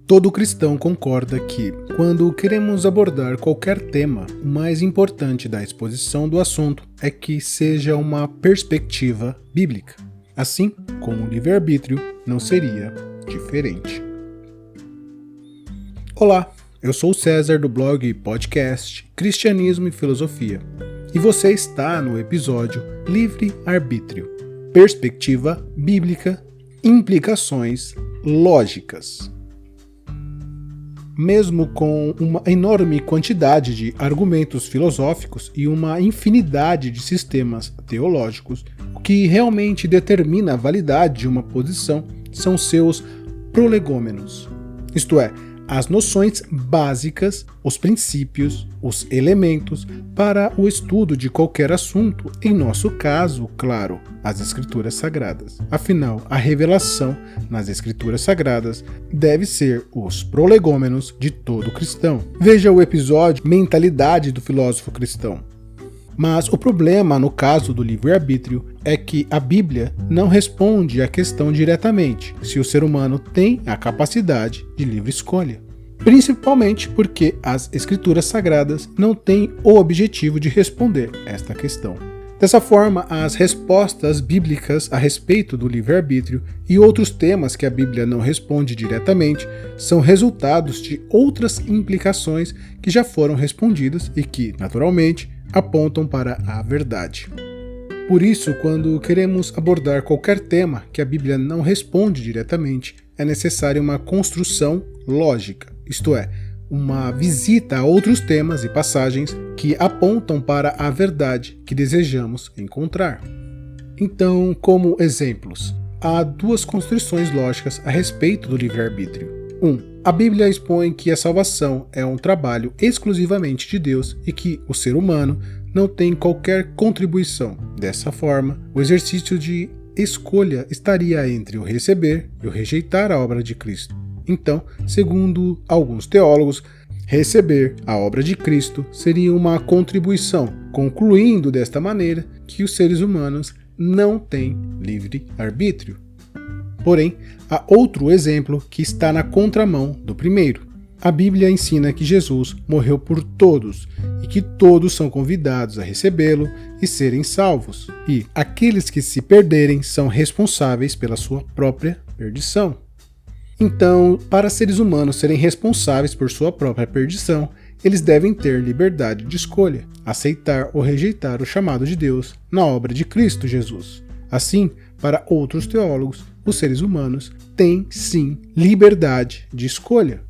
Todo cristão concorda que, quando queremos abordar qualquer tema, o mais importante da exposição do assunto é que seja uma perspectiva bíblica. Assim como o livre-arbítrio não seria diferente. Olá, eu sou o César do blog e podcast Cristianismo e Filosofia, e você está no episódio Livre-arbítrio, perspectiva bíblica, implicações lógicas. Mesmo com uma enorme quantidade de argumentos filosóficos e uma infinidade de sistemas teológicos, o que realmente determina a validade de uma posição são seus prolegômenos, isto é, as noções básicas, os princípios, os elementos para o estudo de qualquer assunto, em nosso caso, claro, as Escrituras Sagradas. Afinal, a revelação nas Escrituras Sagradas deve ser os prolegômenos de todo cristão. Veja o episódio Mentalidade do Filósofo Cristão. Mas o problema, no caso do livre-arbítrio, é que a Bíblia não responde à questão diretamente, se o ser humano tem a capacidade de livre escolha. Principalmente porque as Escrituras Sagradas não têm o objetivo de responder esta questão. Dessa forma, as respostas bíblicas a respeito do livre-arbítrio e outros temas que a Bíblia não responde diretamente são resultados de outras implicações que já foram respondidas e que, naturalmente, apontam para a verdade. Por isso, quando queremos abordar qualquer tema que a Bíblia não responde diretamente, é necessária uma construção lógica, isto é, uma visita a outros temas e passagens que apontam para a verdade que desejamos encontrar. Então, como exemplos, há duas construções lógicas a respeito do livre-arbítrio. 1. A Bíblia expõe que a salvação é um trabalho exclusivamente de Deus e que o ser humano não tem qualquer contribuição. Dessa forma, o exercício de escolha estaria entre o receber e o rejeitar a obra de Cristo. Então, segundo alguns teólogos, receber a obra de Cristo seria uma contribuição, concluindo desta maneira que os seres humanos não têm livre-arbítrio. Porém, há outro exemplo que está na contramão do primeiro. A Bíblia ensina que Jesus morreu por todos e que todos são convidados a recebê-lo e serem salvos. E aqueles que se perderem são responsáveis pela sua própria perdição. Então, para seres humanos serem responsáveis por sua própria perdição, eles devem ter liberdade de escolha, aceitar ou rejeitar o chamado de Deus na obra de Cristo Jesus. Assim, para outros teólogos, os seres humanos têm sim liberdade de escolha.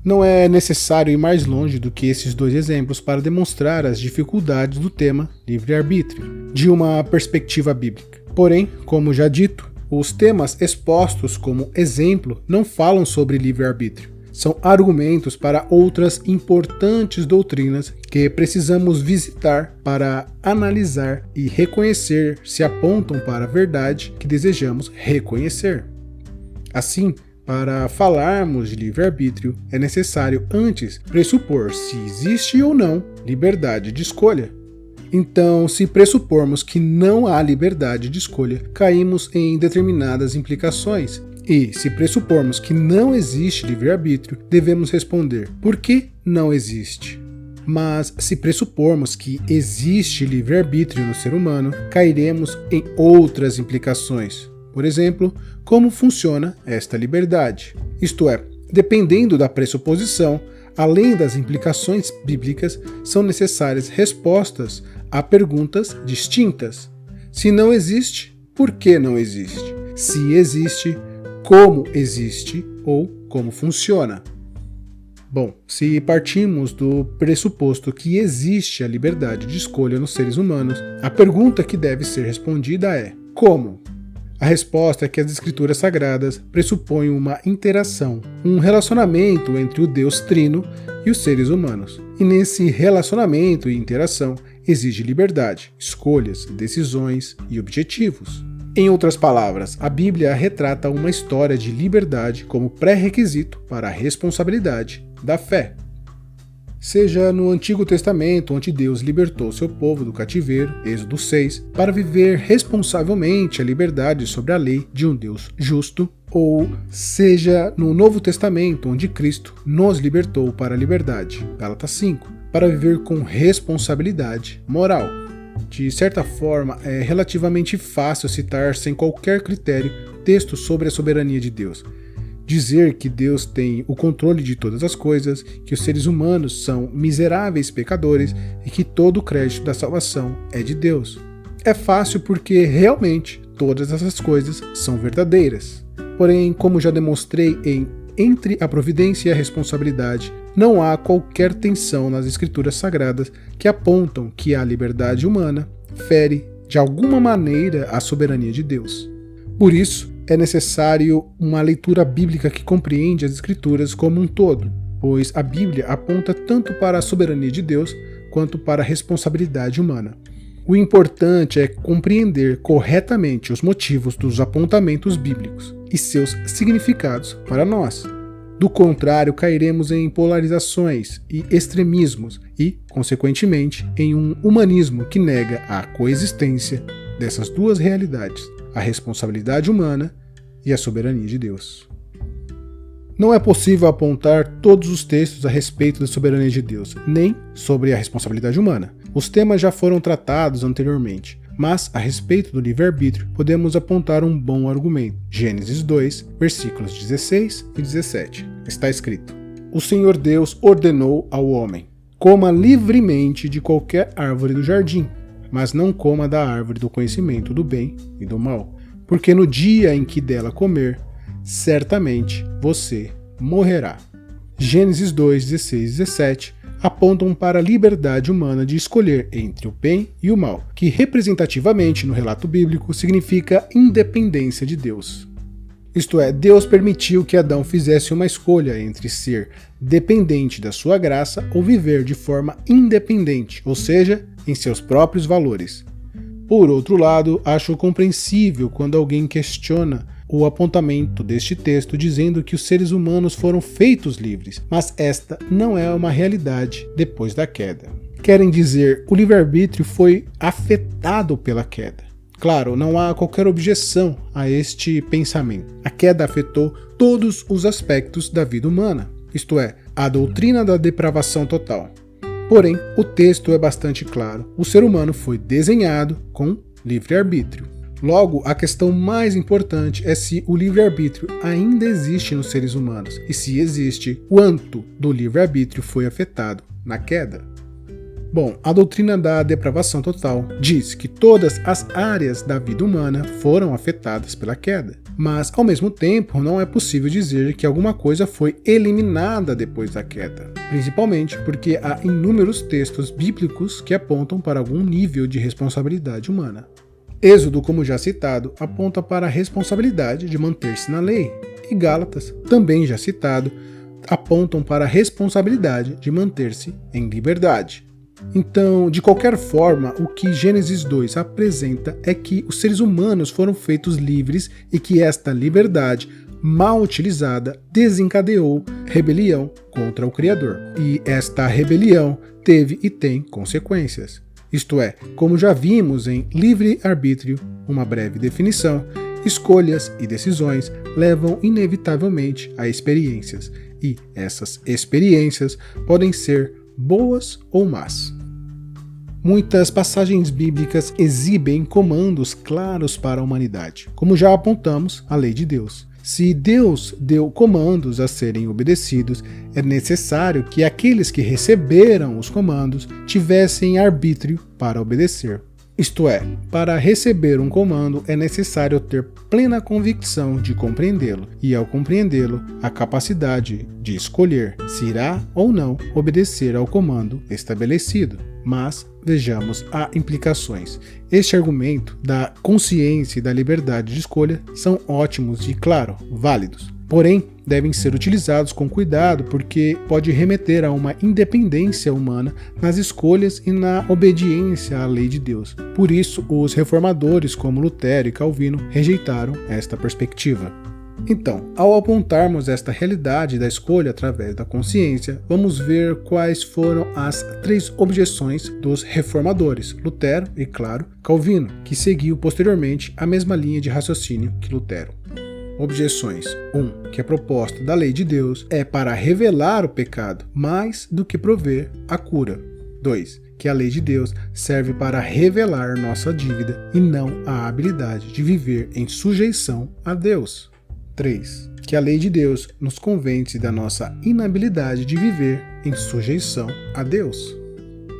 Não é necessário ir mais longe do que esses dois exemplos para demonstrar as dificuldades do tema livre-arbítrio, de uma perspectiva bíblica. Porém, como já dito, os temas expostos como exemplo não falam sobre livre-arbítrio. São argumentos para outras importantes doutrinas que precisamos visitar para analisar e reconhecer se apontam para a verdade que desejamos reconhecer. Assim, para falarmos de livre-arbítrio, é necessário antes pressupor se existe ou não liberdade de escolha. Então, se pressupormos que não há liberdade de escolha, caímos em determinadas implicações. E, se pressupormos que não existe livre-arbítrio, devemos responder: por que não existe? Mas, se pressupormos que existe livre-arbítrio no ser humano, cairemos em outras implicações. Por exemplo, como funciona esta liberdade? Isto é, dependendo da pressuposição, além das implicações bíblicas, são necessárias respostas a perguntas distintas. Se não existe, por que não existe? Se existe, como existe ou como funciona? Bom, se partimos do pressuposto que existe a liberdade de escolha nos seres humanos, a pergunta que deve ser respondida é: como? A resposta é que as Escrituras Sagradas pressupõem uma interação, um relacionamento entre o Deus Trino e os seres humanos. E nesse relacionamento e interação exige liberdade, escolhas, decisões e objetivos. Em outras palavras, a Bíblia retrata uma história de liberdade como pré-requisito para a responsabilidade da fé. seja no Antigo Testamento, onde Deus libertou seu povo do cativeiro, Êxodo 6, para viver responsavelmente a liberdade sobre a lei de um Deus justo, ou seja no Novo Testamento, onde Cristo nos libertou para a liberdade, Gálatas 5, para viver com responsabilidade moral. De certa forma, é relativamente fácil citar sem qualquer critério textos sobre a soberania de Deus. Dizer que Deus tem o controle de todas as coisas, que os seres humanos são miseráveis pecadores e que todo o crédito da salvação é de Deus. É fácil porque realmente todas essas coisas são verdadeiras. Porém, como já demonstrei Entre a providência e a responsabilidade, não há qualquer tensão nas escrituras sagradas que apontam que a liberdade humana fere de alguma maneira a soberania de Deus. Por isso, é necessário uma leitura bíblica que compreende as escrituras como um todo, pois a Bíblia aponta tanto para a soberania de Deus quanto para a responsabilidade humana. O importante é compreender corretamente os motivos dos apontamentos bíblicos e seus significados para nós. Do contrário, cairemos em polarizações e extremismos e, consequentemente, em um humanismo que nega a coexistência dessas duas realidades, a responsabilidade humana e a soberania de Deus. Não é possível apontar todos os textos a respeito da soberania de Deus, nem sobre a responsabilidade humana. Os temas já foram tratados anteriormente, mas a respeito do livre-arbítrio podemos apontar um bom argumento. Gênesis 2, versículos 16 e 17. Está escrito: O Senhor Deus ordenou ao homem: coma livremente de qualquer árvore do jardim, mas não coma da árvore do conhecimento do bem e do mal, porque no dia em que dela comer, certamente você morrerá. Gênesis 2, 16 e 17 apontam para a liberdade humana de escolher entre o bem e o mal, que representativamente no relato bíblico significa independência de Deus. Isto é, Deus permitiu que Adão fizesse uma escolha entre ser dependente da sua graça ou viver de forma independente, ou seja, em seus próprios valores. Por outro lado, acho compreensível quando alguém questiona o apontamento deste texto dizendo que os seres humanos foram feitos livres, mas esta não é uma realidade depois da queda. Querem dizer, o livre-arbítrio foi afetado pela queda. Claro, não há qualquer objeção a este pensamento. A queda afetou todos os aspectos da vida humana, isto é, a doutrina da depravação total. Porém, o texto é bastante claro. O ser humano foi desenhado com livre-arbítrio. Logo, a questão mais importante é se o livre-arbítrio ainda existe nos seres humanos e, se existe, quanto do livre-arbítrio foi afetado na queda. Bom, a doutrina da depravação total diz que todas as áreas da vida humana foram afetadas pela queda, mas, ao mesmo tempo, não é possível dizer que alguma coisa foi eliminada depois da queda, principalmente porque há inúmeros textos bíblicos que apontam para algum nível de responsabilidade humana. Êxodo, como já citado, aponta para a responsabilidade de manter-se na lei, e Gálatas, também já citado, apontam para a responsabilidade de manter-se em liberdade. Então, de qualquer forma, o que Gênesis 2 apresenta é que os seres humanos foram feitos livres e que esta liberdade, mal utilizada, desencadeou rebelião contra o Criador. E esta rebelião teve e tem consequências. Isto é, como já vimos em livre-arbítrio, uma breve definição, escolhas e decisões levam inevitavelmente a experiências, e essas experiências podem ser boas ou más. Muitas passagens bíblicas exibem comandos claros para a humanidade, como já apontamos, a lei de Deus. Se Deus deu comandos a serem obedecidos, é necessário que aqueles que receberam os comandos tivessem arbítrio para obedecer. Isto é, para receber um comando é necessário ter plena convicção de compreendê-lo, e ao compreendê-lo, a capacidade de escolher se irá ou não obedecer ao comando estabelecido. Mas vejamos as implicações. Este argumento da consciência e da liberdade de escolha são ótimos e, claro, válidos. Porém, devem ser utilizados com cuidado porque pode remeter a uma independência humana nas escolhas e na obediência à lei de Deus. Por isso, os reformadores como Lutero e Calvino rejeitaram esta perspectiva. Então, ao apontarmos esta realidade da escolha através da consciência, vamos ver quais foram as 3 objeções dos reformadores, Lutero e, claro, Calvino, que seguiu posteriormente a mesma linha de raciocínio que Lutero. Objeções. 1. Que a proposta da lei de Deus é para revelar o pecado, mais do que prover a cura. 2. Que a lei de Deus serve para revelar nossa dívida e não a habilidade de viver em sujeição a Deus. 3. Que a lei de Deus nos convence da nossa inabilidade de viver em sujeição a Deus.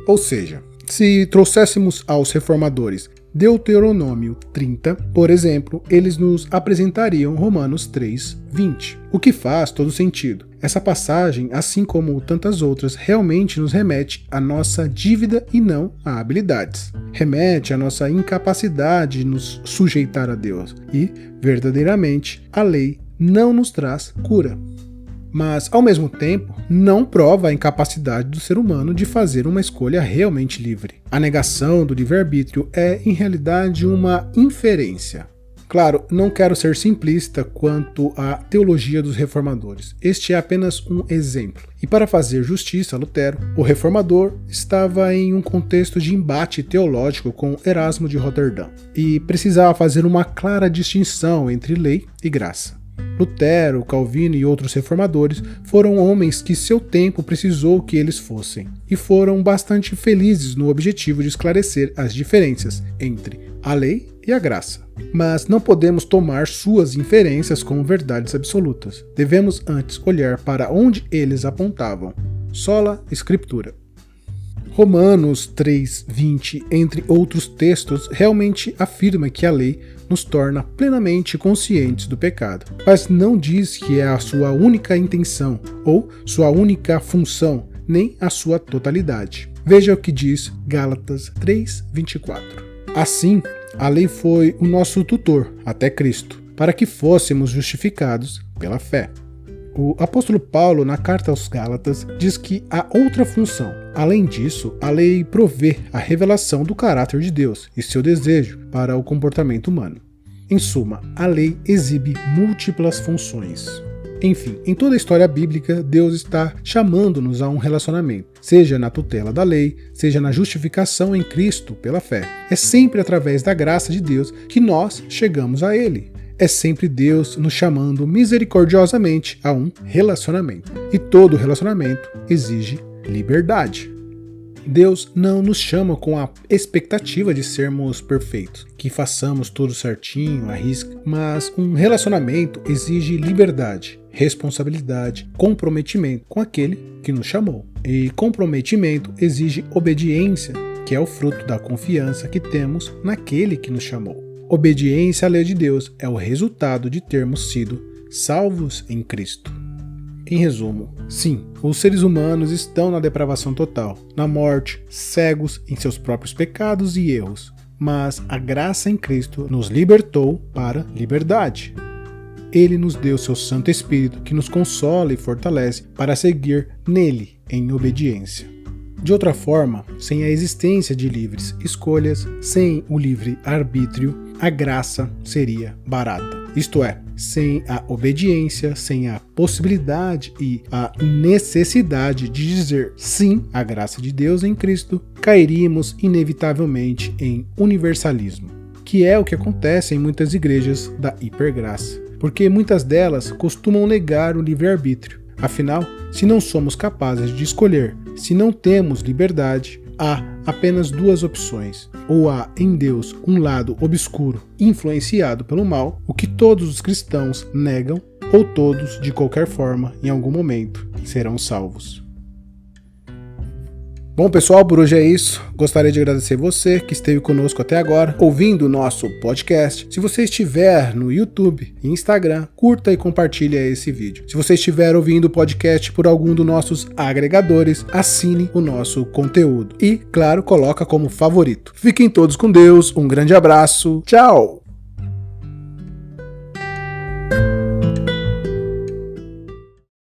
Ou seja, se trouxéssemos aos reformadores Deuteronômio 30, por exemplo, eles nos apresentariam Romanos 3:20, o que faz todo sentido. Essa passagem, assim como tantas outras, realmente nos remete à nossa dívida e não a habilidades. Remete à nossa incapacidade de nos sujeitar a Deus e, verdadeiramente, a lei não nos traz cura. Mas, ao mesmo tempo, não prova a incapacidade do ser humano de fazer uma escolha realmente livre. A negação do livre-arbítrio é, em realidade, uma inferência. Claro, não quero ser simplista quanto à teologia dos reformadores. Este é apenas um exemplo. E para fazer justiça a Lutero, o reformador estava em um contexto de embate teológico com Erasmo de Roterdã e precisava fazer uma clara distinção entre lei e graça. Lutero, Calvino e outros reformadores foram homens que seu tempo precisou que eles fossem, e foram bastante felizes no objetivo de esclarecer as diferenças entre a lei e a graça. Mas não podemos tomar suas inferências como verdades absolutas. Devemos antes olhar para onde eles apontavam. Sola Scriptura. Romanos 3:20, entre outros textos, realmente afirma que a lei nos torna plenamente conscientes do pecado, mas não diz que é a sua única intenção ou sua única função, nem a sua totalidade. Veja o que diz Gálatas 3:24. Assim, a lei foi o nosso tutor até Cristo, para que fôssemos justificados pela fé. O apóstolo Paulo, na carta aos Gálatas, diz que há outra função. Além disso, a lei provê a revelação do caráter de Deus e seu desejo para o comportamento humano. Em suma, a lei exibe múltiplas funções. Enfim, em toda a história bíblica, Deus está chamando-nos a um relacionamento, seja na tutela da lei, seja na justificação em Cristo pela fé. É sempre através da graça de Deus que nós chegamos a Ele. É sempre Deus nos chamando misericordiosamente a um relacionamento. E todo relacionamento exige liberdade. Deus não nos chama com a expectativa de sermos perfeitos, que façamos tudo certinho, à risca, mas um relacionamento exige liberdade, responsabilidade, comprometimento com aquele que nos chamou. E comprometimento exige obediência, que é o fruto da confiança que temos naquele que nos chamou. Obediência à lei de Deus é o resultado de termos sido salvos em Cristo. Em resumo, sim, os seres humanos estão na depravação total, na morte, cegos em seus próprios pecados e erros, mas a graça em Cristo nos libertou para liberdade. Ele nos deu seu Santo Espírito que nos consola e fortalece para seguir nele em obediência. De outra forma, sem a existência de livres escolhas, sem o livre arbítrio, a graça seria barata. Isto é, sem a obediência, sem a possibilidade e a necessidade de dizer sim à graça de Deus em Cristo, cairíamos inevitavelmente em universalismo, que é o que acontece em muitas igrejas da hipergraça, porque muitas delas costumam negar o livre-arbítrio. Afinal, se não somos capazes de escolher, se não temos liberdade, há apenas duas opções. Ou há em Deus um lado obscuro, influenciado pelo mal, o que todos os cristãos negam, ou todos, de qualquer forma, em algum momento, serão salvos. Bom, pessoal, por hoje é isso. Gostaria de agradecer você que esteve conosco até agora, ouvindo o nosso podcast. Se você estiver no YouTube e Instagram, curta e compartilhe esse vídeo. Se você estiver ouvindo o podcast por algum dos nossos agregadores, assine o nosso conteúdo. E, claro, coloca como favorito. Fiquem todos com Deus, um grande abraço, tchau!